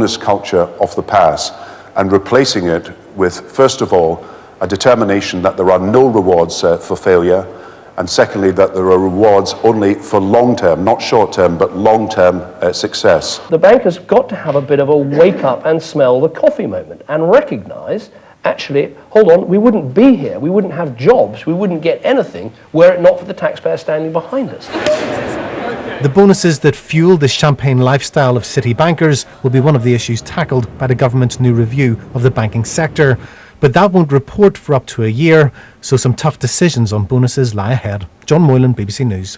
bonus culture of the past and replacing it with, first of all, a determination that there are no rewards for failure, and secondly, that there are rewards only for long-term, not short-term, but long-term success. The bank has got to have a bit of a wake up and smell the coffee moment and recognise, actually, hold on, we wouldn't be here, we wouldn't have jobs, we wouldn't get anything were it not for the taxpayer standing behind us. The bonuses that fuel the champagne lifestyle of city bankers will be one of the issues tackled by the government's new review of the banking sector. But that won't report for up to a year, so some tough decisions on bonuses lie ahead. John Moylan, BBC News.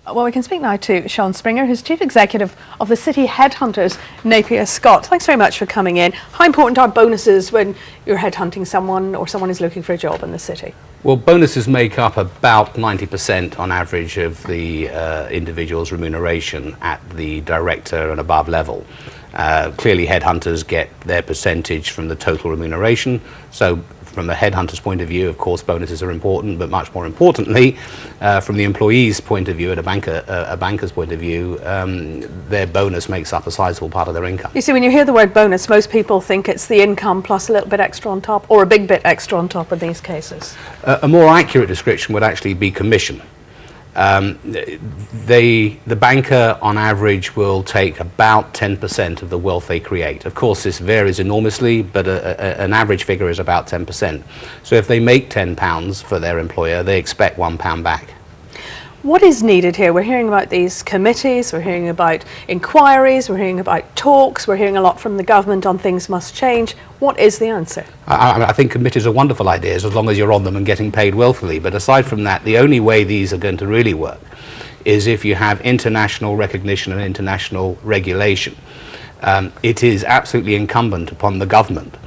Well, we can speak now to Sean Springer, who's Chief Executive of the City Headhunters, Napier Scott. Thanks very much for coming in. How important are bonuses when you're headhunting someone or someone is looking for a job in the city? Well, bonuses make up about 90% on average of the individual's remuneration at the director and above level. Clearly, headhunters get their percentage from the total remuneration. So from the headhunter's point of view, of course, bonuses are important, but much more importantly, from the employee's point of view, at a banker's point of view, their bonus makes up a sizable part of their income. You see, when you hear the word bonus, most people think it's the income plus a little bit extra on top, or a big bit extra on top in these cases. A more accurate description would actually be commission. The banker on average will take about 10% of the wealth they create. Of course, this varies enormously, but an average figure is about 10%. So if they make £10 for their employer, they expect £1 back. What is needed here? We're hearing about these committees, we're hearing about inquiries, we're hearing about talks, we're hearing a lot from the government on things must change. What is the answer? I think committees are wonderful ideas as long as you're on them and getting paid wealthily. But aside from that, the only way these are going to really work is if you have international recognition and international regulation. It is absolutely incumbent upon the government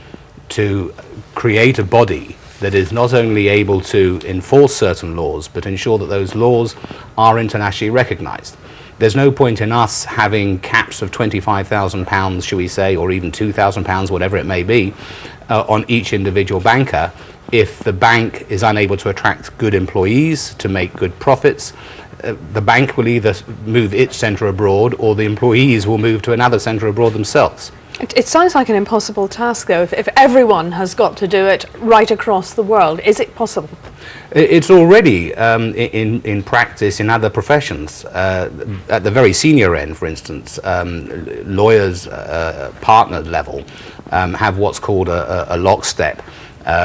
to create a body that is not only able to enforce certain laws, but ensure that those laws are internationally recognised. There's no point in us having caps of £25,000, shall we say, or even £2,000, whatever it may be, on each individual banker if the bank is unable to attract good employees to make good profits. The bank will either move its centre abroad or the employees will move to another centre abroad themselves. It sounds like an impossible task, though, if everyone has got to do it right across the world. Is it possible? It's already in practice in other professions. At the very senior end, for instance, lawyers, partner level, have what's called a lockstep.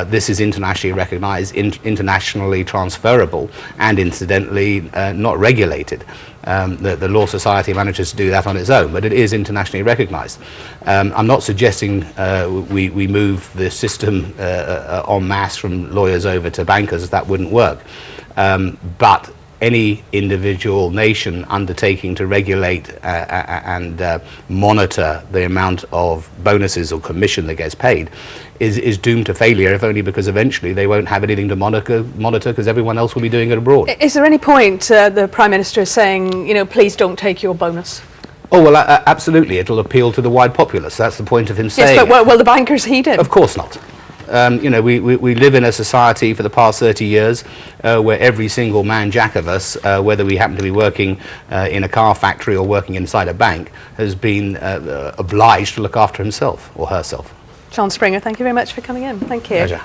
This is internationally recognised, internationally transferable, and incidentally not regulated. The Law Society manages to do that on its own, but it is internationally recognised. I'm not suggesting we move the system en masse from lawyers over to bankers. That wouldn't work. But any individual nation undertaking to regulate and monitor the amount of bonuses or commission that gets paid is doomed to failure, if only because eventually they won't have anything to monitor because everyone else will be doing it abroad. Is there any point the Prime Minister is saying, you know, please don't take your bonus? Oh, well, absolutely. It'll appeal to the wide populace. That's the point of him saying Yes, but will the bankers heed it? Of course not. You know, we live in a society for the past 30 years where every single man jack of us, whether we happen to be working in a car factory or working inside a bank, has been obliged to look after himself or herself. Sean Springer, thank you very much for coming in. Thank you. Pleasure.